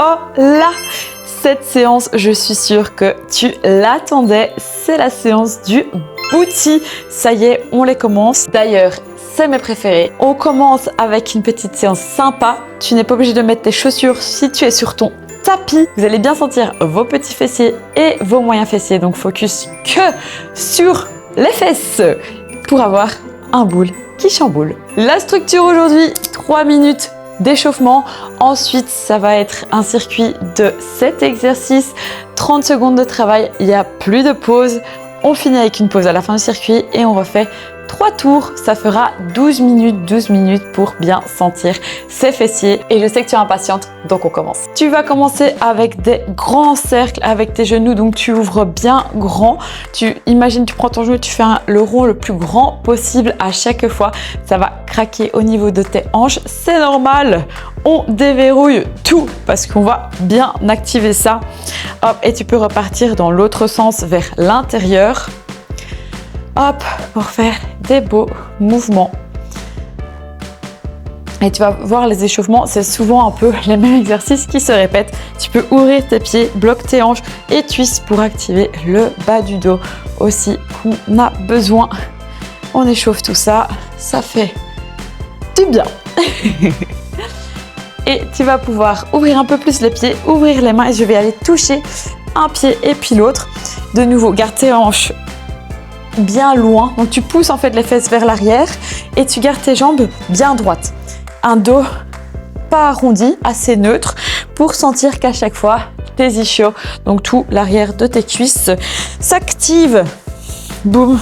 Oh là! Cette séance, je suis sûre que tu l'attendais. C'est la séance du booty. Ça y est, on les commence. D'ailleurs, c'est mes préférés. On commence avec une petite séance sympa. Tu n'es pas obligé de mettre tes chaussures si tu es sur ton tapis. Vous allez bien sentir vos petits fessiers et vos moyens fessiers. Donc focus que sur les fesses pour avoir un boule qui chamboule. La structure aujourd'hui, 3 minutes d'échauffement. Ensuite, ça va être un circuit de 7 exercices, 30 secondes de travail, il n'y a plus de pause. On finit avec une pause à la fin du circuit et on refait 3 tours. Ça fera 12 minutes pour bien sentir ses fessiers. Et je sais que tu es impatiente, donc on commence. Tu vas commencer avec des grands cercles avec tes genoux, donc tu ouvres bien grand. Tu prends ton genou et tu fais le rond le plus grand possible à chaque fois. Ça va craquer au niveau de tes hanches, c'est normal. On déverrouille tout parce qu'on va bien activer ça. Hop, et tu peux repartir dans l'autre sens vers l'intérieur. Hop, pour faire des beaux mouvements. Et tu vas voir les échauffements, c'est souvent un peu les mêmes exercices qui se répètent. Tu peux ouvrir tes pieds, bloquer tes hanches et cuisses pour activer le bas du dos aussi qu'on a besoin. On échauffe tout ça, ça fait du bien. Et tu vas pouvoir ouvrir un peu plus les pieds, ouvrir les mains et je vais aller toucher un pied et puis l'autre. De nouveau, garde tes hanches bien loin. Donc tu pousses en fait les fesses vers l'arrière et tu gardes tes jambes bien droites. Un dos pas arrondi, assez neutre pour sentir qu'à chaque fois tes ischios, donc tout l'arrière de tes cuisses s'active. Boum.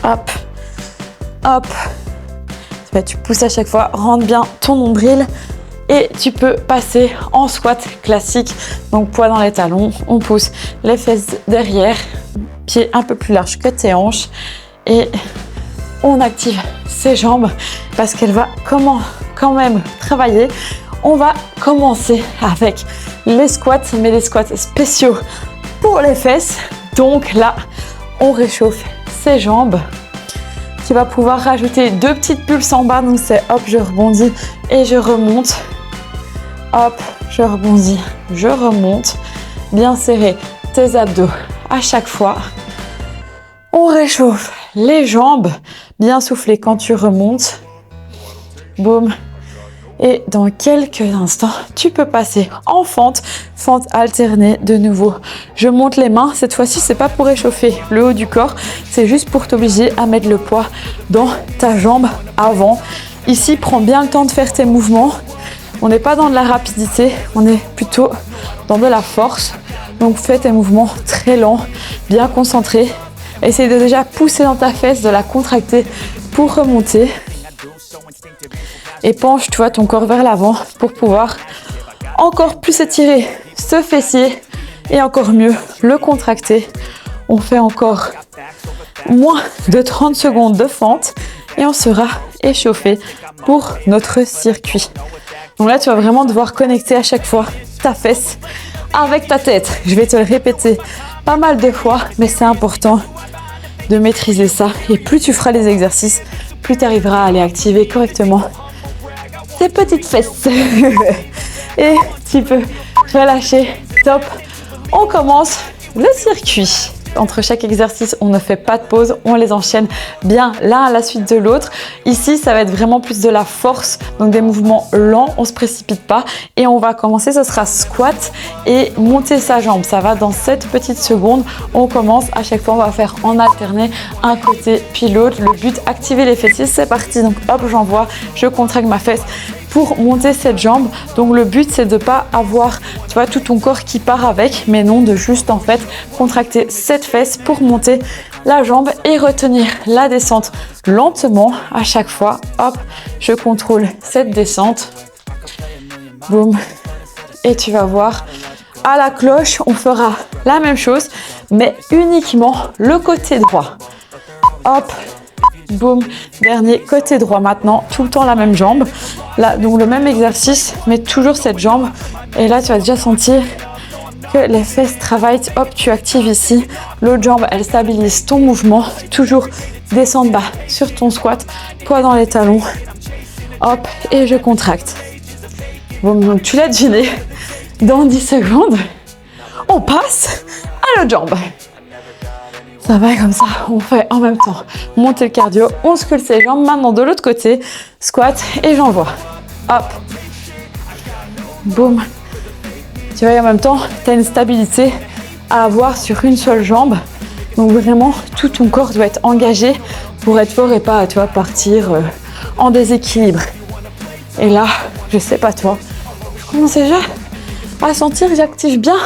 Hop. Hop. Tu pousses à chaque fois, rentre bien ton nombril et tu peux passer en squat classique. Donc poids dans les talons, on pousse les fesses derrière, pieds un peu plus larges que tes hanches et on active ses jambes parce qu'elle va quand même travailler. On va commencer avec les squats, mais les squats spéciaux pour les fesses. Donc là, on réchauffe ses jambes. Tu vas pouvoir rajouter 2 petites pulses en bas, donc c'est hop, je rebondis et je remonte. Hop, je rebondis, je remonte. Bien serrer tes abdos à chaque fois. On réchauffe les jambes, bien souffler quand tu remontes. Boum. Et dans quelques instants, tu peux passer en fente alternée de nouveau. Je monte les mains, cette fois-ci, c'est pas pour réchauffer le haut du corps, c'est juste pour t'obliger à mettre le poids dans ta jambe avant. Ici, prends bien le temps de faire tes mouvements. On n'est pas dans de la rapidité, on est plutôt dans de la force. Donc fais tes mouvements très lents, bien concentrés. Essaye de déjà pousser dans ta fesse, de la contracter pour remonter. Et penche, tu vois, ton corps vers l'avant pour pouvoir encore plus étirer ce fessier et encore mieux le contracter. On fait encore moins de 30 secondes de fente et on sera échauffé pour notre circuit. Donc là, tu vas vraiment devoir connecter à chaque fois ta fesse avec ta tête. Je vais te le répéter pas mal de fois, mais c'est important de maîtriser ça. Et plus tu feras les exercices, plus tu arriveras à les activer correctement tes petites fesses. Et tu peux relâcher. Top. On commence le circuit. Entre chaque exercice, on ne fait pas de pause, on les enchaîne bien l'un à la suite de l'autre. Ici, ça va être vraiment plus de la force, donc des mouvements lents, on ne se précipite pas. Et on va commencer, ce sera squat et monter sa jambe. Ça va dans 7 petites secondes. On commence, à chaque fois, on va faire en alterné un côté puis l'autre. Le but, activer les fessiers, c'est parti. Donc hop, j'envoie, je contracte ma fesse pour monter cette jambe. Donc le but, c'est de ne pas avoir, tu vois, tout ton corps qui part avec, mais non, de juste en fait contracter cette fesse pour monter la jambe et retenir la descente lentement à chaque fois. Hop, je contrôle cette descente. Boum. Et tu vas voir, à la cloche, on fera la même chose, mais uniquement le côté droit. Hop. Boum, dernier côté droit maintenant, tout le temps la même jambe. Là, donc le même exercice, mais toujours cette jambe. Et là, tu vas déjà sentir que les fesses travaillent. Hop, tu actives ici. L'autre jambe, elle stabilise ton mouvement. Toujours descendre bas sur ton squat, poids dans les talons. Hop, et je contracte. Bon, donc tu l'as deviné, dans 10 secondes, on passe à l'autre jambe. Ça va comme ça, on fait en même temps monter le cardio, on sculpte les jambes. Maintenant de l'autre côté, squat et j'envoie. Hop, boum. Tu vois, en même temps, tu as une stabilité à avoir sur une seule jambe. Donc vraiment, tout ton corps doit être engagé pour être fort et pas, tu vois, partir en déséquilibre. Et là, je sais pas toi, je commence déjà à sentir que j'active bien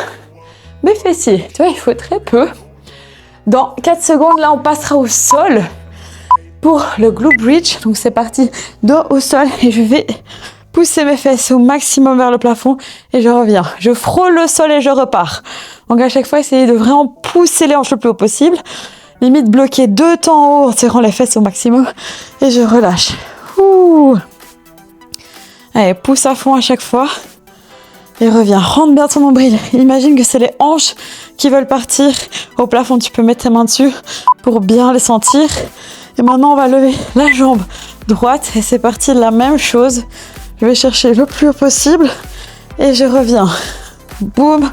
mes fessiers. Tu vois, il faut très peu. Dans 4 secondes, là, on passera au sol pour le glute bridge. Donc, c'est parti, dos au sol et je vais pousser mes fesses au maximum vers le plafond et je reviens. Je frôle le sol et je repars. Donc, à chaque fois, essayez de vraiment pousser les hanches le plus haut possible. Limite, bloquer 2 temps en haut en tirant les fesses au maximum et je relâche. Ouh. Allez, pousse à fond à chaque fois. Et reviens, rentre bien ton nombril. Imagine que c'est les hanches qui veulent partir au plafond. Tu peux mettre tes mains dessus pour bien les sentir. Et maintenant, on va lever la jambe droite. Et c'est parti, la même chose. Je vais chercher le plus haut possible. Et je reviens. Boum.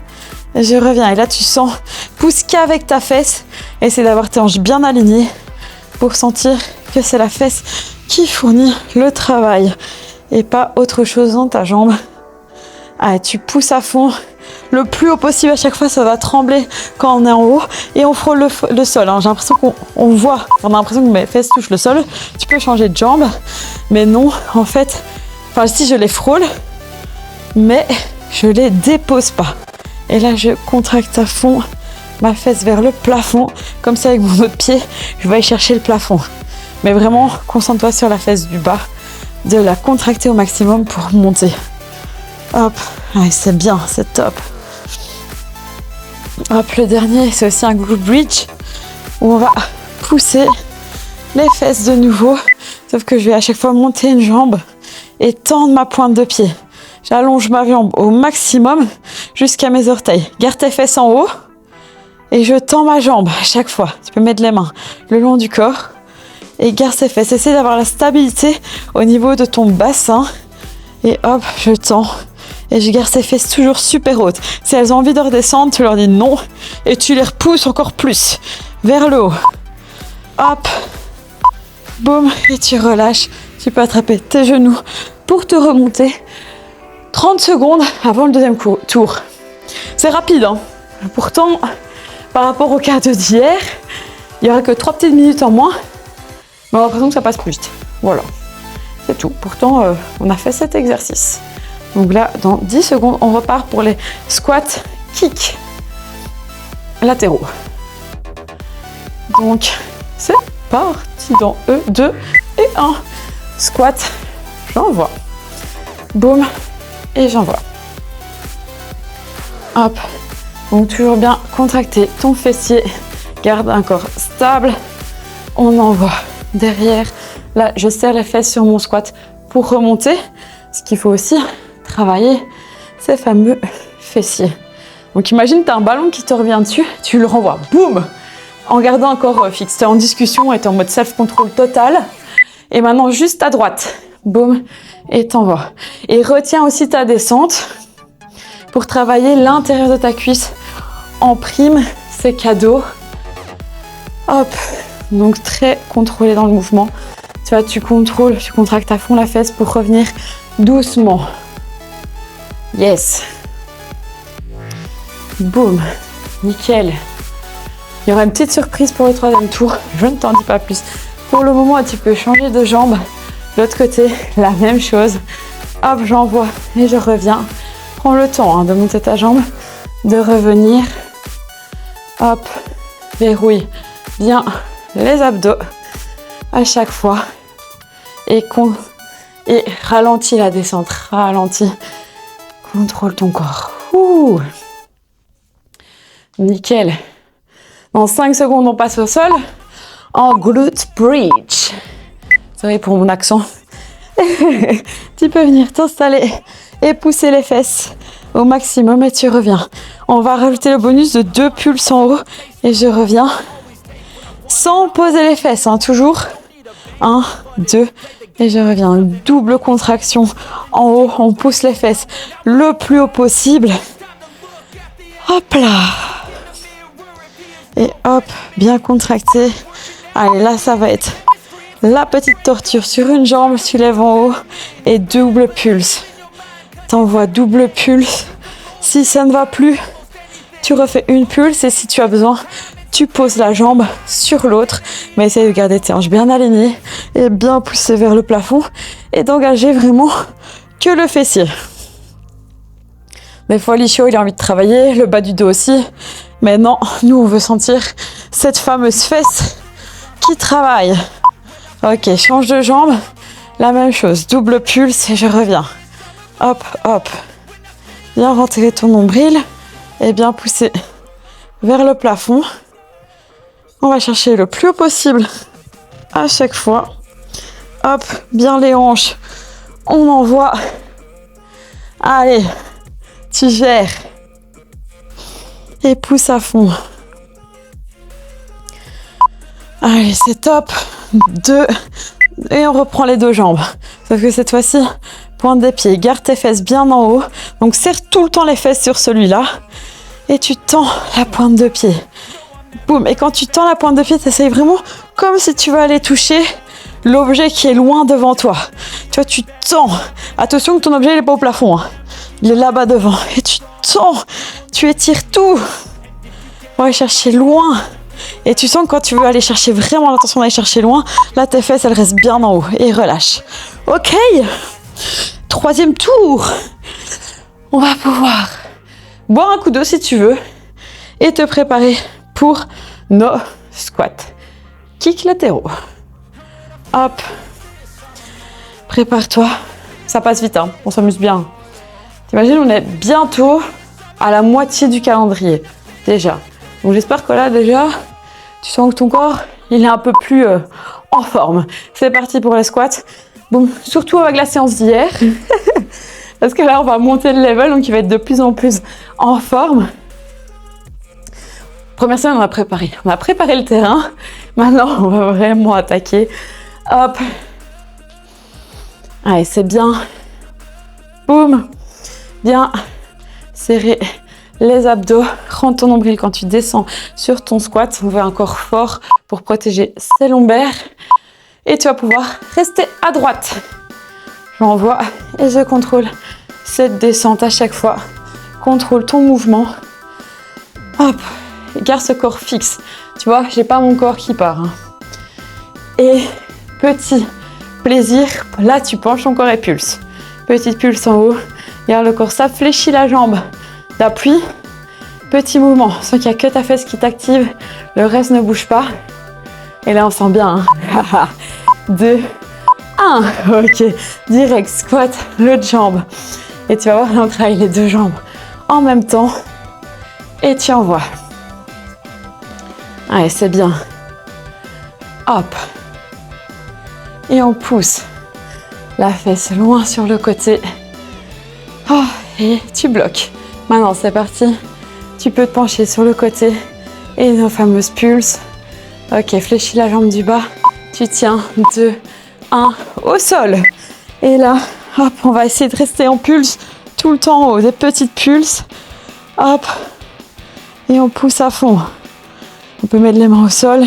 Et je reviens. Et là, tu sens, pousse qu'avec ta fesse. Essaie d'avoir tes hanches bien alignées pour sentir que c'est la fesse qui fournit le travail. Et pas autre chose dans ta jambe. Allez, tu pousses à fond, le plus haut possible. À chaque fois, ça va trembler quand on est en haut et on frôle le sol. J'ai l'impression qu'on voit, on a l'impression que mes fesses touchent le sol. Tu peux changer de jambe, mais non, en fait, enfin si je les frôle, mais je les dépose pas. Et là, je contracte à fond ma fesse vers le plafond, comme ça avec mon autre pied, je vais aller chercher le plafond. Mais vraiment, concentre-toi sur la fesse du bas, de la contracter au maximum pour monter. Hop, ouais, c'est bien, c'est top. Hop, le dernier, c'est aussi un glute bridge où on va pousser les fesses de nouveau. Sauf que je vais à chaque fois monter une jambe et tendre ma pointe de pied. J'allonge ma jambe au maximum jusqu'à mes orteils. Garde tes fesses en haut et je tends ma jambe à chaque fois. Tu peux mettre les mains le long du corps et garde tes fesses. Essaie d'avoir la stabilité au niveau de ton bassin et hop, je tends. Et je garde ces fesses toujours super hautes. Si elles ont envie de redescendre, tu leur dis non. Et tu les repousses encore plus vers le haut. Hop. Boum. Et tu relâches. Tu peux attraper tes genoux pour te remonter. 30 secondes avant le deuxième tour. C'est rapide, hein. Pourtant, par rapport au cardio d'hier, il n'y aura que 3 petites minutes en moins. Mais on a l'impression que ça passe plus vite. Voilà. C'est tout. Pourtant, on a fait cet exercice. Donc là, dans 10 secondes, on repart pour les squats kick latéraux. Donc, c'est parti dans E, 2 et 1. Squat, j'envoie. Boum, et j'envoie. Hop. Donc, toujours bien contracter ton fessier. Garde un corps stable. On envoie derrière. Là, je serre les fesses sur mon squat pour remonter. Ce qu'il faut aussi travailler ces fameux fessiers. Donc imagine, tu as un ballon qui te revient dessus, tu le renvoies, boum, en gardant un corps fixe. Tu es en discussion et tu es en mode self-control total. Et maintenant, juste à droite, boum, et t'envoies. Et retiens aussi ta descente pour travailler l'intérieur de ta cuisse en prime, c'est cadeau. Hop, donc très contrôlé dans le mouvement. Tu vois, tu contrôles, tu contractes à fond la fesse pour revenir doucement. Yes. Boum. Nickel. Il y aura une petite surprise pour le troisième tour. Je ne t'en dis pas plus. Pour le moment, tu peux changer de jambe. De l'autre côté, la même chose. Hop, j'envoie et je reviens. Prends le temps de monter ta jambe, de revenir. Hop, verrouille bien les abdos à chaque fois. Et ralentis la descente. Ralentis. Contrôle ton corps. Ouh. Nickel. Dans 5 secondes, on passe au sol en glute bridge. Désolée pour mon accent. Tu peux venir t'installer et pousser les fesses au maximum et tu reviens. On va rajouter le bonus de 2 pulses en haut et je reviens sans poser les fesses, toujours. 1, 2 et je reviens. Double contraction En haut, on pousse les fesses le plus haut possible. Hop là. Et hop, bien contracté. Allez, là, ça va être la petite torture sur une jambe, tu lèves en haut et double pulse. T'envoies double pulse. Si ça ne va plus, tu refais une pulse et si tu as besoin, tu poses la jambe sur l'autre. Mais essaye de garder tes hanches bien alignées et bien pousser vers le plafond et d'engager vraiment que le fessier. Des fois, l'ischio, il a envie de travailler, le bas du dos aussi. Mais non, nous, on veut sentir cette fameuse fesse qui travaille. Ok, change de jambe. La même chose, double pulse et je reviens. Hop, hop. Bien rentrer ton nombril et bien pousser vers le plafond. On va chercher le plus haut possible à chaque fois. Hop, bien les hanches. On envoie. Allez, tu gères. Et pousse à fond. Allez, c'est top. 2. Et on reprend les deux jambes. Sauf que cette fois-ci, pointe des pieds. Garde tes fesses bien en haut. Donc serre tout le temps les fesses sur celui-là. Et tu tends la pointe de pied. Boum. Et quand tu tends la pointe de pied, tu essayes vraiment comme si tu veux aller toucher l'objet qui est loin devant toi. Tu vois, tu tends. Attention que ton objet, il n'est pas au plafond. Hein. Il est là-bas devant. Et tu tends. Tu étires tout. On va chercher loin. Et tu sens que quand tu veux aller chercher vraiment l'intention d'aller chercher loin, là tes fesses elles restent bien en haut et relâche. Ok, 3e tour. On va pouvoir boire un coup d'eau si tu veux et te préparer pour nos squats. Kick latéraux. Hop. Prépare-toi. Ça passe vite, hein. On s'amuse bien. T'imagines, on est bientôt à la moitié du calendrier déjà. Donc j'espère que là déjà, tu sens que ton corps, il est un peu plus en forme. C'est parti pour les squats. Bon, surtout avec la séance d'hier. Parce que là, on va monter le level, donc il va être de plus en plus en forme. Première semaine, on a préparé. On a préparé le terrain. Maintenant, on va vraiment attaquer. Hop. Allez, c'est bien. Boum. Bien serré. Les abdos, rentre ton nombril quand tu descends sur ton squat. On veut un corps fort pour protéger ses lombaires. Et tu vas pouvoir rester à droite. J'envoie et je contrôle cette descente à chaque fois. Contrôle ton mouvement. Hop, garde ce corps fixe. Tu vois, j'ai pas mon corps qui part. Hein. Et petit plaisir, là tu penches ton corps et pulse. Petite pulse en haut. Garde le corps, ça fléchit la jambe. D'appui, petit mouvement, sens qu'il n'y a que ta fesse qui t'active, le reste ne bouge pas. Et là on sent bien, hein. 2, 1, ok, direct, squat, l'autre jambe. Et tu vas voir, là on travaille les deux jambes en même temps. Et tu envoies. Allez, c'est bien. Hop. Et on pousse la fesse loin sur le côté. Oh, et tu bloques. Maintenant, c'est parti. Tu peux te pencher sur le côté et nos fameuses pulses. Ok, fléchis la jambe du bas. Tu tiens. 2, 1, au sol. Et là, hop, on va essayer de rester en pulse tout le temps en haut. Des petites pulses. Hop. Et on pousse à fond. On peut mettre les mains au sol.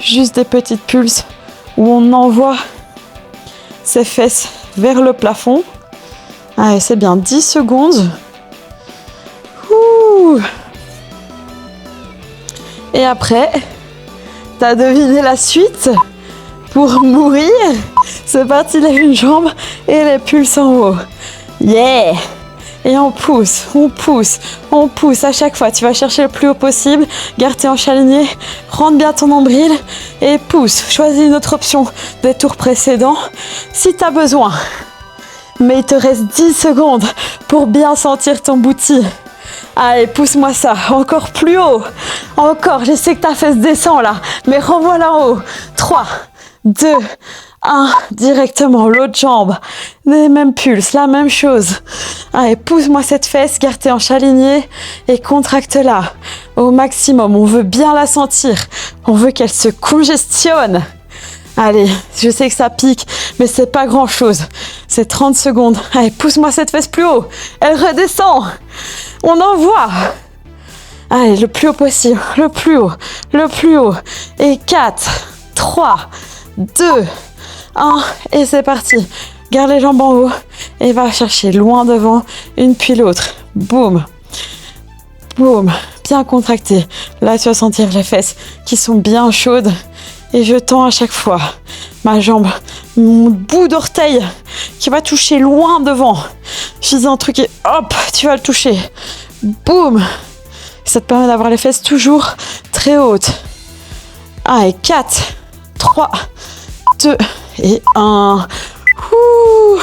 Juste des petites pulses où on envoie ses fesses vers le plafond. Allez, c'est bien. 10 secondes. Ouh. Et après, t'as deviné la suite. Pour mourir, c'est parti, lève une jambe et les pulses en haut. Yeah! Et on pousse, on pousse, on pousse à chaque fois. Tu vas chercher le plus haut possible. Garde tes hanches alignées. Rentre bien ton nombril et pousse. Choisis une autre option des tours précédents si tu as besoin. Mais il te reste 10 secondes pour bien sentir ton booty. Allez, pousse-moi ça. Encore plus haut. Encore. Je sais que ta fesse descend là. Mais renvoie là en haut. 3, 2, 1. Directement. L'autre jambe. Les mêmes pulses. La même chose. Allez, pousse-moi cette fesse. Garde tes hanches alignées. Et contracte-la au maximum. On veut bien la sentir. On veut qu'elle se congestionne. Allez, je sais que ça pique, mais c'est pas grand chose. C'est 30 secondes. Allez, pousse-moi cette fesse plus haut. Elle redescend. On envoie. Allez, le plus haut possible. Le plus haut. Le plus haut. Et 4, 3, 2, 1. Et c'est parti. Garde les jambes en haut. Et va chercher loin devant, une puis l'autre. Boum. Boum. Bien contracté. Là, tu vas sentir les fesses qui sont bien chaudes. Et je tends à chaque fois ma jambe, mon bout d'orteil qui va toucher loin devant. Je dis un truc et hop, tu vas le toucher. Boum. Ça te permet d'avoir les fesses toujours très hautes. Allez, 4, 3, 2 et 1. Ouh.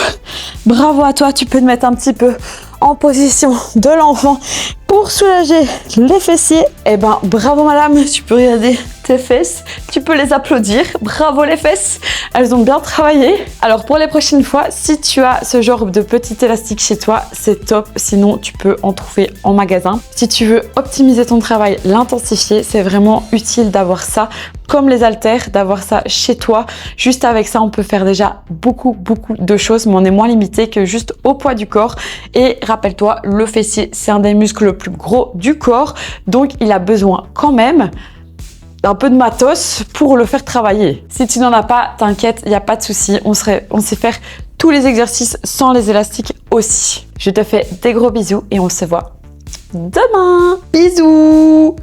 Bravo à toi, tu peux te mettre un petit peu en position de l'enfant pour soulager les fessiers. Eh ben, bravo madame, tu peux regarder tes fesses, tu peux les applaudir. Bravo les fesses, elles ont bien travaillé. Alors pour les prochaines fois, si tu as ce genre de petit élastique chez toi, c'est top. Sinon, tu peux en trouver en magasin. Si tu veux optimiser ton travail, l'intensifier, c'est vraiment utile d'avoir ça, comme les haltères, d'avoir ça chez toi. Juste avec ça, on peut faire déjà beaucoup de choses, mais on est moins limité que juste au poids du corps. Et rappelle-toi, le fessier, c'est un des muscles le plus gros du corps, donc il a besoin quand même d'un peu de matos pour le faire travailler. Si tu n'en as pas, t'inquiète, il n'y a pas de souci. On sait faire tous les exercices sans les élastiques aussi. Je te fais des gros bisous et on se voit demain. Bisous!